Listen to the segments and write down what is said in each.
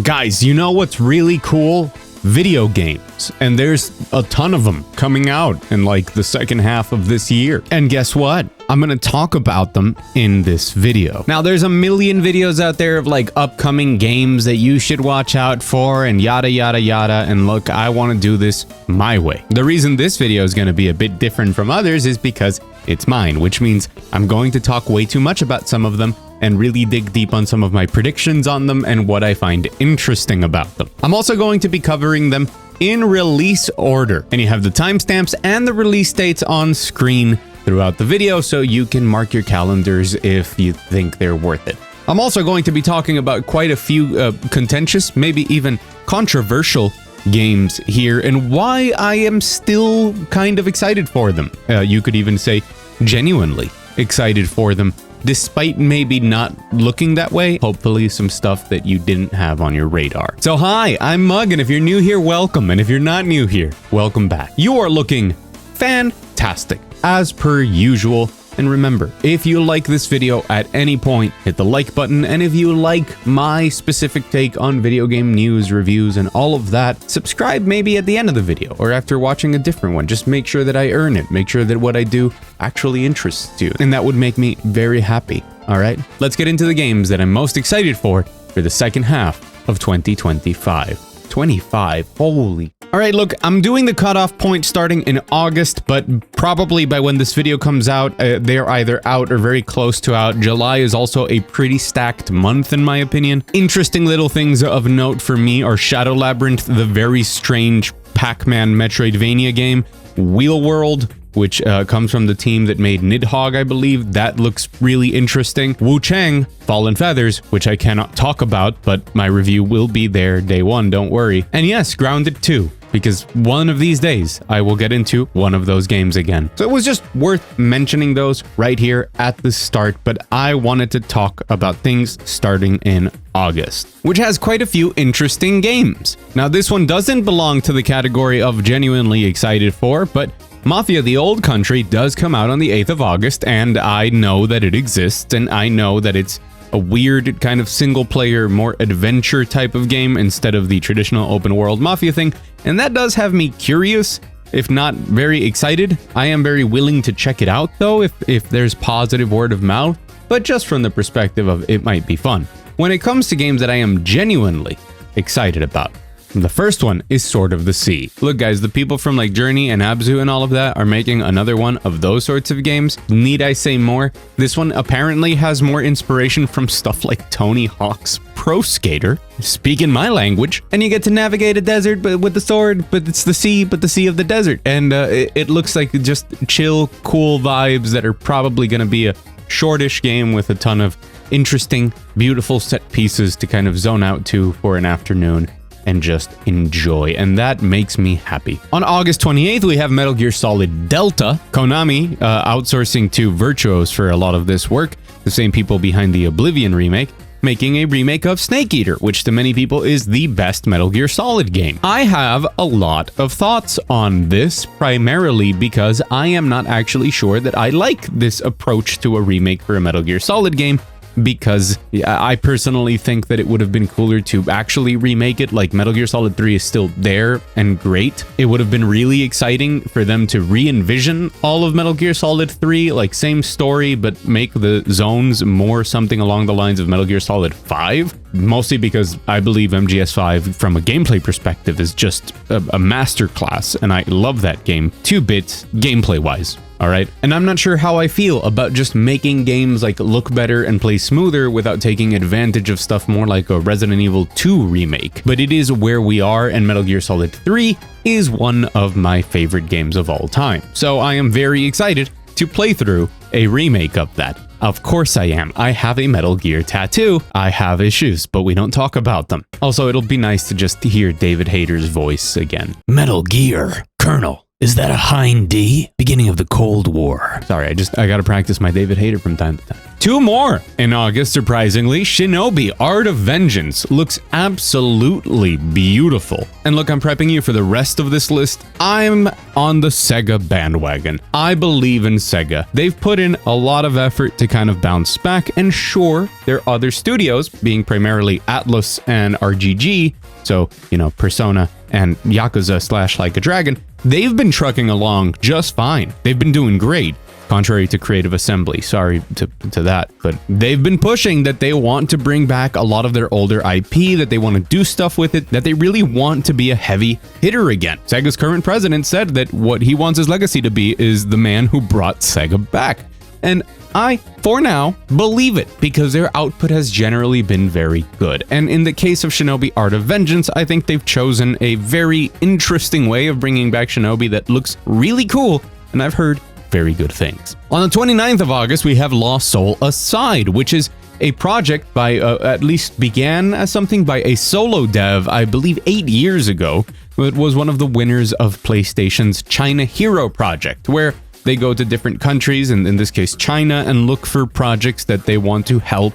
Guys, you know what's really cool? Video games. And there's a ton of them coming out in like the second half of this year. And guess what? I'm gonna talk about them in this video. Now, there's a million videos out there of like upcoming games that you should watch out for and yada yada yada. And look, I want to do this my way. The reason this video is gonna be a bit different from others is because it's mine, which means I'm going to talk way too much about some of them and really dig deep on some of my predictions on them and what I find interesting about them. I'm also going to be covering them in release order, and you have the timestamps and the release dates on screen throughout the video, so you can mark your calendars if you think they're worth it. I'm also going to be talking about quite a few contentious, maybe even controversial games here, and why I am still kind of excited for them. You could even say genuinely excited for them, despite maybe not looking that way. Hopefully some stuff that you didn't have on your radar. So hi, I'm Mug, and if you're new here, welcome. And if you're not new here, welcome back. You are looking fantastic, as per usual. And remember, if you like this video at any point, hit the like button. And if you like my specific take on video game news, reviews, and all of that, subscribe maybe at the end of the video or after watching a different one. Just make sure that I earn it. Make sure that what I do actually interests you. And that would make me very happy. All right, let's get into the games that I'm most excited for the second half of 2025. 25, holy. All right, look, I'm doing the cutoff point starting in August, but probably by when this video comes out, they're either out or very close to out. July is also a pretty stacked month, in my opinion. Interesting little things of note for me are Shadow Labyrinth, the very strange Pac-Man Metroidvania game, Wheel World, which comes from the team that made Nidhogg, I believe. That looks really interesting. Wu Chang, Fallen Feathers, which I cannot talk about, but my review will be there day one, don't worry. And yes, Grounded 2, because one of these days I will get into one of those games again. So it was just worth mentioning those right here at the start, but I wanted to talk about things starting in August, which has quite a few interesting games. Now, this one doesn't belong to the category of genuinely excited for, but Mafia The Old Country does come out on the 8th of August, and I know that it exists, and I know that it's a weird kind of single-player, more adventure type of game instead of the traditional open-world Mafia thing, and that does have me curious, if not very excited. I am very willing to check it out, though, if there's positive word of mouth, but just from the perspective of it might be fun. When it comes to games that I am genuinely excited about, the first one is Sword of the Sea. Look, guys, the people from like Journey and Abzu and all of that are making another one of those sorts of games. Need I say more? This one apparently has more inspiration from stuff like Tony Hawk's Pro Skater, speaking my language, and you get to navigate a desert but with the sword, but it's the sea, but the sea of the desert. And it looks like just chill, cool vibes that are probably going to be a shortish game with a ton of interesting, beautiful set pieces to kind of zone out to for an afternoon and just enjoy, and that makes me happy. On August 28th, we have Metal Gear Solid Delta, Konami outsourcing to Virtuos for a lot of this work, the same people behind the Oblivion remake, making a remake of Snake Eater, which to many people is the best Metal Gear Solid game. I have a lot of thoughts on this, primarily because I am not actually sure that I like this approach to a remake for a Metal Gear Solid game, because I personally think that it would have been cooler to actually remake it. Like, Metal Gear Solid 3 is still there and great. It would have been really exciting for them to re-envision all of Metal Gear Solid 3, like same story, but make the zones more something along the lines of Metal Gear Solid 5. Mostly because I believe MGS5 from a gameplay perspective is just a masterclass, and I love that game 2-bit gameplay wise. All right. And I'm not sure how I feel about just making games like look better and play smoother without taking advantage of stuff more like a Resident Evil 2 remake. But it is where we are, and Metal Gear Solid 3 is one of my favorite games of all time. So I am very excited to play through a remake of that. Of course I am. I have a Metal Gear tattoo. I have issues, but we don't talk about them. Also, it'll be nice to just hear David Hayter's voice again. Metal Gear, Colonel. Is that a Hind D? Beginning of the Cold War. Sorry, I gotta practice my David Hayter from time to time. 2 more in August, surprisingly. Shinobi Art of Vengeance looks absolutely beautiful. And look, I'm prepping you for the rest of this list. I'm on the Sega bandwagon. I believe in Sega. They've put in a lot of effort to kind of bounce back, and sure, there are other studios, being primarily Atlus and RGG, so, you know, Persona and Yakuza / Like a Dragon, they've been trucking along just fine. They've been doing great. Contrary to Creative Assembly, sorry to that, but they've been pushing that they want to bring back a lot of their older IP, that they want to do stuff with it, that they really want to be a heavy hitter again. Sega's current president said that what he wants his legacy to be is the man who brought Sega back. And I, for now, believe it, because their output has generally been very good. And in the case of Shinobi Art of Vengeance, I think they've chosen a very interesting way of bringing back Shinobi that looks really cool, and I've heard very good things. On the 29th of August, we have Lost Soul Aside, which is a project by, at least began as something by a solo dev, I believe 8 years ago. It was one of the winners of PlayStation's China Hero project, where they go to different countries, and in this case China, and look for projects that they want to help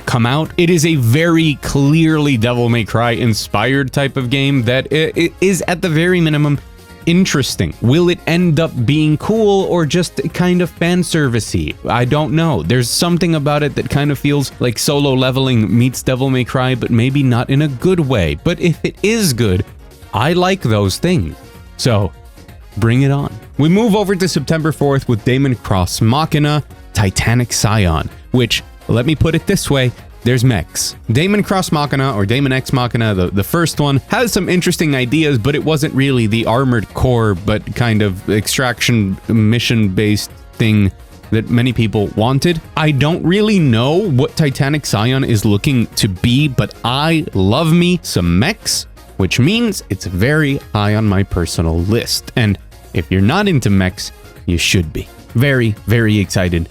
come out. It is a very clearly Devil May Cry inspired type of game that is at the very minimum interesting. Will it end up being cool or just kind of fan servicey? I don't know. There's something about it that kind of feels like Solo Leveling meets Devil May Cry, but maybe not in a good way. But if it is good, I like those things. So bring it on. We move over to September 4th with Daemon X Machina Titanic Scion, which, let me put it this way, there's mechs. Daemon X Machina, or Daemon X Machina, the first one, has some interesting ideas, but it wasn't really the Armored Core, but kind of extraction mission-based thing that many people wanted. I don't really know what Titanic Scion is looking to be, but I love me some mechs, which means it's very high on my personal list. And if you're not into mechs, you should be. Very, very excited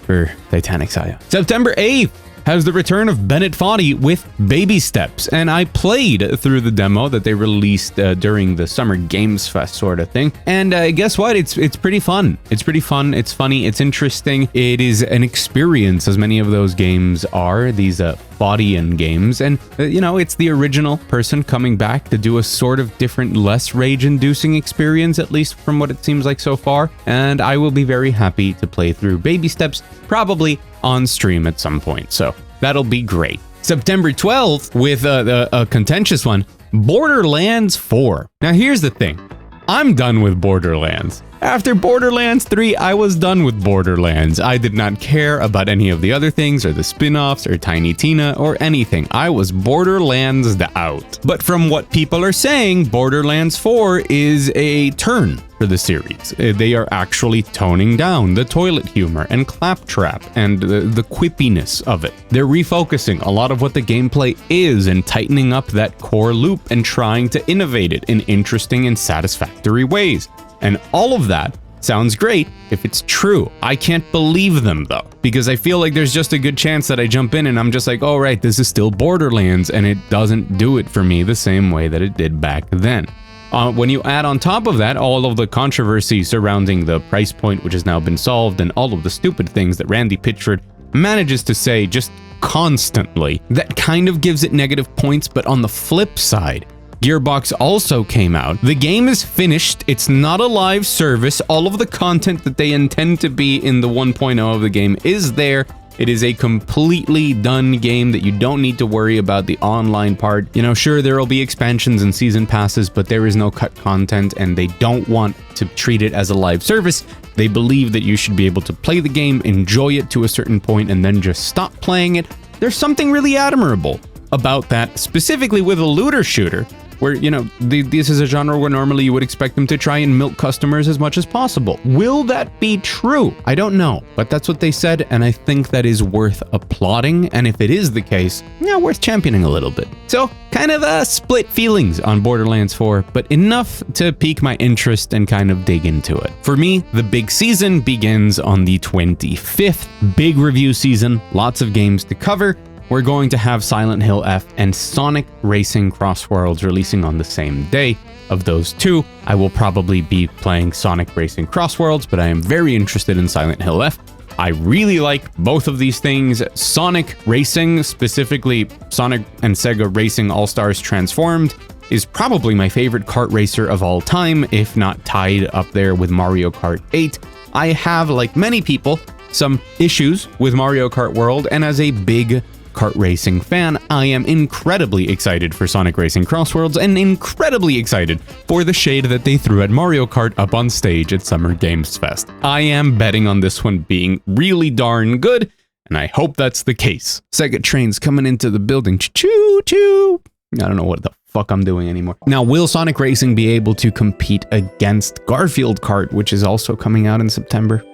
for Titanic Scion. September 8th has the return of Bennett Foddy with Baby Steps, and I played through the demo that they released during the Summer Games Fest sort of thing, and guess what? It's pretty fun. It's pretty fun, it's funny, it's interesting. It is an experience, as many of those games are, these Foddian games, and you know, it's the original person coming back to do a sort of different, less rage-inducing experience, at least from what it seems like so far, and I will be very happy to play through Baby Steps, probably on stream at some point, so that'll be great. September 12th with a contentious one, Borderlands 4. Now here's the thing, I'm done with Borderlands. After Borderlands 3, I was done with Borderlands. I did not care about any of the other things, or the spin-offs, or Tiny Tina, or anything. I was Borderlands'd out. But from what people are saying, Borderlands 4 is a turn for the series. They are actually toning down the toilet humor and claptrap and the quippiness of it. They're refocusing a lot of what the gameplay is and tightening up that core loop and trying to innovate it in interesting and satisfactory ways. And all of that sounds great if it's true. I can't believe them though, because I feel like there's just a good chance that I jump in and I'm just like, oh right, this is still Borderlands, and it doesn't do it for me the same way that it did back then. When you add on top of that all of the controversy surrounding the price point, which has now been solved, and all of the stupid things that Randy Pitchford manages to say just constantly, that kind of gives it negative points. But on the flip side, Gearbox also came out. The game is finished. It's not a live service. All of the content that they intend to be in the 1.0 of the game is there. It is a completely done game that you don't need to worry about the online part. You know, sure, there will be expansions and season passes, but there is no cut content, and they don't want to treat it as a live service. They believe that you should be able to play the game, enjoy it to a certain point, and then just stop playing it. There's something really admirable about that, specifically with a looter shooter, where, you know, this is a genre where normally you would expect them to try and milk customers as much as possible. Will that be true? I don't know, but that's what they said, and I think that is worth applauding, and if it is the case, yeah, worth championing a little bit. So, kind of split feelings on Borderlands 4, but enough to pique my interest and kind of dig into it. For me, the big season begins on the 25th. Big review season, lots of games to cover. We're going to have Silent Hill F and Sonic Racing Cross Worlds releasing on the same day. Of those two, I will probably be playing Sonic Racing Cross Worlds, but I am very interested in Silent Hill F. I really like both of these things. Sonic Racing, specifically Sonic and Sega Racing All-Stars Transformed, is probably my favorite kart racer of all time, if not tied up there with Mario Kart 8. I have, like many people, some issues with Mario Kart World, and as a big kart racing fan, I am incredibly excited for Sonic Racing Cross Worlds and incredibly excited for the shade that they threw at Mario Kart up on stage at Summer Games Fest. I am betting on this one being really darn good, and I hope that's the case. Sega trains coming into the building. Choo-choo! I don't know what the fuck I'm doing anymore. Now, will Sonic Racing be able to compete against Garfield Kart, which is also coming out in September?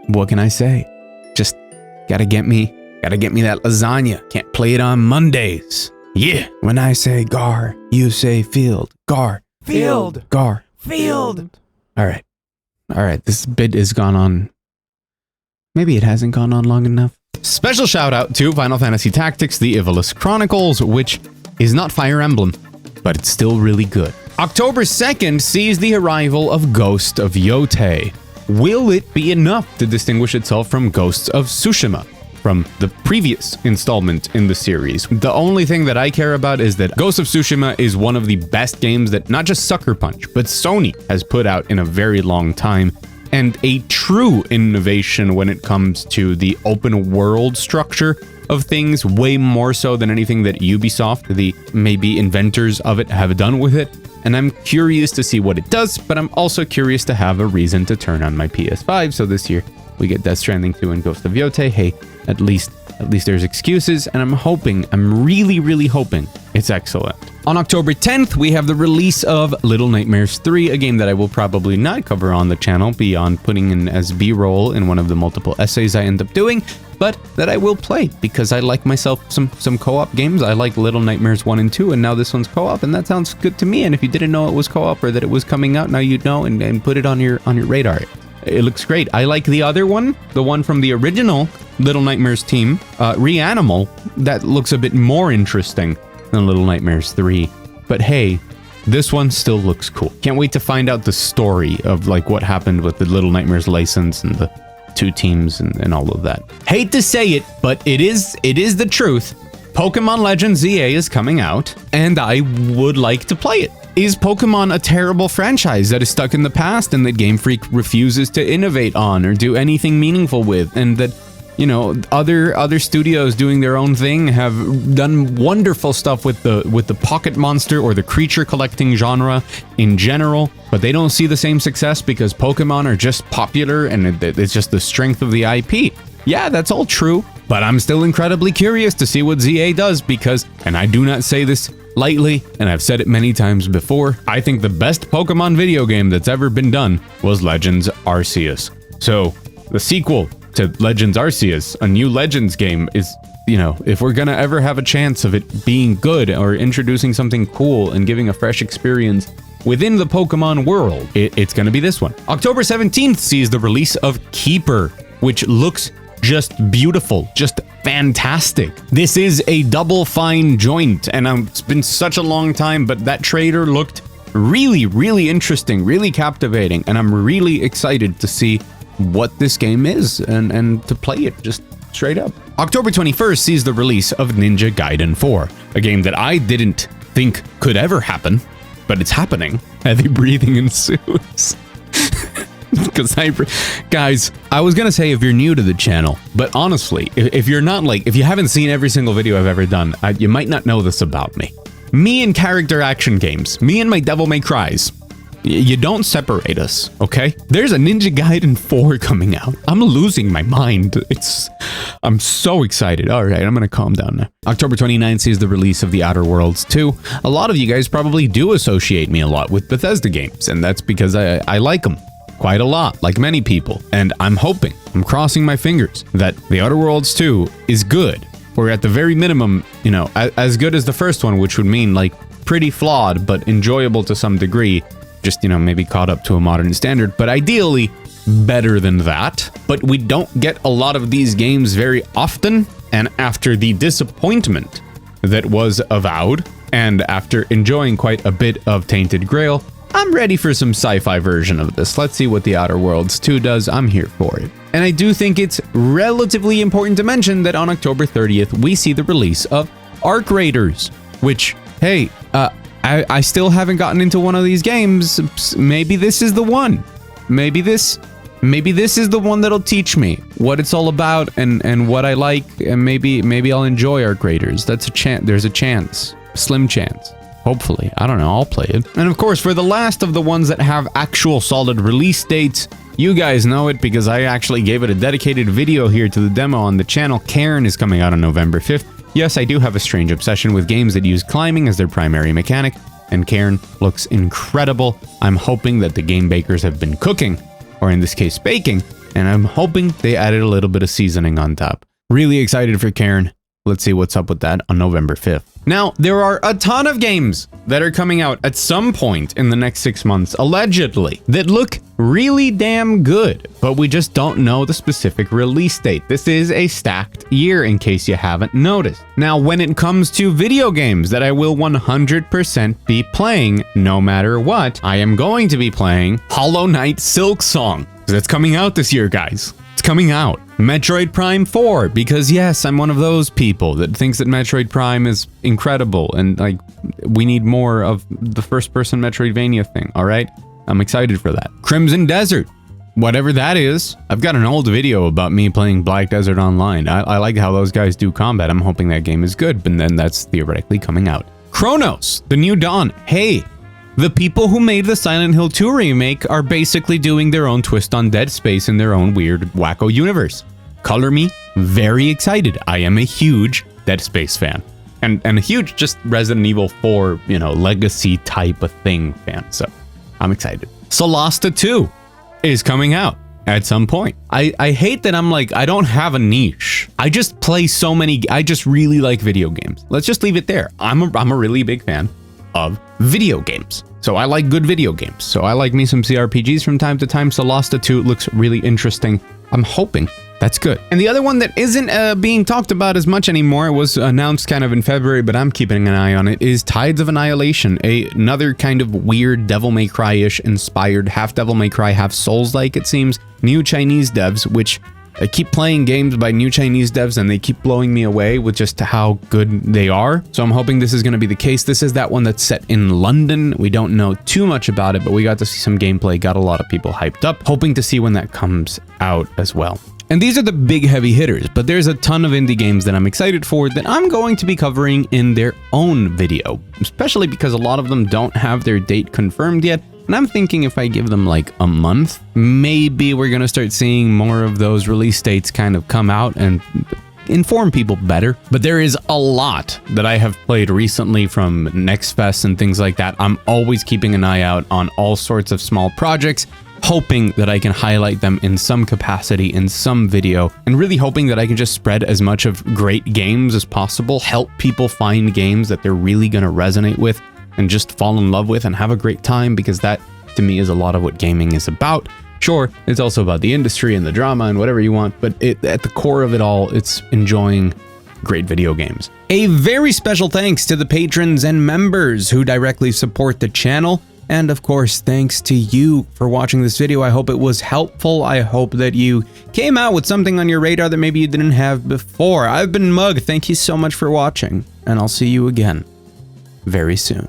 What can I say? Just gotta get me that lasagna. Can't play it on Mondays. Yeah. When I say gar, you say field. Gar. Field. Gar. Field. All right. This bit has gone on. Maybe it hasn't gone on long enough. Special shout out to Final Fantasy Tactics: The Ivalice Chronicles, which is not Fire Emblem, but it's still really good. October 2nd sees the arrival of Ghost of Yotei. Will it be enough to distinguish itself from Ghosts of Tsushima, from the previous installment in the series? The only thing that I care about is that Ghost of Tsushima is one of the best games that not just Sucker Punch, but Sony has put out in a very long time, and a true innovation when it comes to the open world structure of things, way more so than anything that Ubisoft, the maybe inventors of it, have done with it. And I'm curious to see what it does, but I'm also curious to have a reason to turn on my PS5. So this year we get Death Stranding 2 and Ghost of Yotei. Hey, at least there's excuses, and I'm really hoping it's excellent. On October 10th, we have the release of Little Nightmares 3, a game that I will probably not cover on the channel beyond putting in as B-roll in one of the multiple essays I end up doing, but that I will play because I like myself some co-op games. I like Little Nightmares 1 and 2, and now this one's co-op, and that sounds good to me. And if you didn't know it was co-op or that it was coming out, now you know, and put it on your radar. It looks great. I like the other one, the one from the original Little Nightmares team, Reanimal. That looks a bit more interesting than Little Nightmares 3. But hey, this one still looks cool. Can't wait to find out the story of like what happened with the Little Nightmares license and the two teams and all of that. Hate to say it, but it is the truth. Pokemon Legends ZA is coming out, and I would like to play it. Is Pokemon a terrible franchise that is stuck in the past and that Game Freak refuses to innovate on or do anything meaningful with, and that, you know, other studios doing their own thing have done wonderful stuff with the pocket monster or the creature collecting genre in general, but they don't see the same success because Pokemon are just popular and it's just the strength of the IP? Yeah, that's all true, but I'm still incredibly curious to see what ZA does because, and I do not say this lightly, and I've said it many times before, I think the best Pokemon video game that's ever been done was Legends Arceus. So, the sequel to Legends Arceus, a new Legends game, is, you know, if we're gonna ever have a chance of it being good or introducing something cool and giving a fresh experience within the Pokemon world, it's gonna be this one. October 17th sees the release of Keeper, which looks just beautiful, just fantastic. This is a double fine joint, and it's been such a long time, but that trailer looked really interesting, really captivating, and I'm really excited to see what this game is and to play it just straight up. October 21st sees the release of Ninja Gaiden 4, a game that I didn't think could ever happen, but it's happening. Heavy breathing ensues. Because guys, I was gonna say if you're new to the channel, but honestly, if you're not, like, if you haven't seen every single video I've ever done, you might not know this about me. Me and character action games, me and my Devil May Cries, you don't separate us, okay? There's a Ninja Gaiden 4 coming out. I'm losing my mind. I'm so excited. All right, I'm gonna calm down now. October 29th sees the release of The Outer Worlds 2. A lot of you guys probably do associate me a lot with Bethesda games, and that's because I like them quite a lot, like many people. And I'm crossing my fingers that The Outer Worlds 2 is good, or at the very minimum, you know, as good as the first one, which would mean like pretty flawed, but enjoyable to some degree. Just, you know, maybe caught up to a modern standard, but ideally better than that. But we don't get a lot of these games very often, and after the disappointment that was Avowed, and after enjoying quite a bit of Tainted Grail, I'm ready for some sci-fi version of this. Let's see what The Outer Worlds 2 does. I'm here for it. And I do think it's relatively important to mention that on October 30th, we see the release of Arc Raiders, which, hey, I still haven't gotten into one of these games. Maybe this is the one. Maybe this is the one that'll teach me what it's all about and what I like, and maybe I'll enjoy Arc Raiders. That's a chance. There's a chance, slim chance. Hopefully, I don't know, I'll play it. And of course, for the last of the ones that have actual solid release dates, you guys know it because I actually gave it a dedicated video here to the demo on the channel. Cairn is coming out on November 5th. Yes, I do have a strange obsession with games that use climbing as their primary mechanic, and Cairn looks incredible. I'm hoping that the game bakers have been cooking, or in this case, baking, and I'm hoping they added a little bit of seasoning on top. Really excited for Cairn. Let's see what's up with that on November 5th. Now, there are a ton of games that are coming out at some point in the next 6 months, allegedly, that look really damn good, but we just don't know the specific release date. This is a stacked year, in case you haven't noticed. Now, when it comes to video games that I will 100% be playing, no matter what, I am going to be playing Hollow Knight Silksong. That's coming out this year, guys. It's coming out. Metroid Prime 4, because yes, I'm one of those people that thinks that Metroid Prime is incredible and like we need more of the first-person Metroidvania thing, all right? I'm excited for that. Crimson Desert, whatever that is. I've got an old video about me playing Black Desert Online. I like how those guys do combat. I'm hoping that game is good, but then that's theoretically coming out. Chronos, The New Dawn. Hey, the people who made the Silent Hill 2 remake are basically doing their own twist on Dead Space in their own weird wacko universe. Color me very excited. I am a huge Dead Space fan. And a huge just Resident Evil 4, legacy type of thing fan. So I'm excited. Solasta 2 is coming out at some point. I hate that I'm like, I don't have a niche. I just play so many, I just really like video games. Let's just leave it there. I'm a really big fan of video games. So I like good video games. So I like me some CRPGs from time to time. Solasta 2 looks really interesting. I'm hoping that's good. And the other one that isn't being talked about as much anymore, it was announced kind of in February, but I'm keeping an eye on it, is Tides of Annihilation, another kind of weird Devil May Cry-ish inspired, half Devil May Cry, half Souls-like, it seems, new Chinese devs, which I keep playing games by new Chinese devs and they keep blowing me away with just how good they are. So I'm hoping this is going to be the case. This is that one that's set in London. We don't know too much about it, but we got to see some gameplay, got a lot of people hyped up, hoping to see when that comes out as well. And these are the big heavy hitters, but there's a ton of indie games that I'm excited for that I'm going to be covering in their own video, especially because a lot of them don't have their date confirmed yet. And I'm thinking if I give them like a month, maybe we're going to start seeing more of those release dates kind of come out and inform people better. But there is a lot that I have played recently from Next Fest and things like that. I'm always keeping an eye out on all sorts of small projects, hoping that I can highlight them in some capacity in some video, and really hoping that I can just spread as much of great games as possible, help people find games that they're really going to resonate with and just fall in love with and have a great time, because that to me is a lot of what gaming is about. Sure, it's also about the industry and the drama and whatever you want, but at the core of it all, it's enjoying great video games. A very special thanks to the patrons and members who directly support the channel. And of course, thanks to you for watching this video. I hope it was helpful. I hope that you came out with something on your radar that maybe you didn't have before. I've been Mug. Thank you so much for watching, and I'll see you again very soon.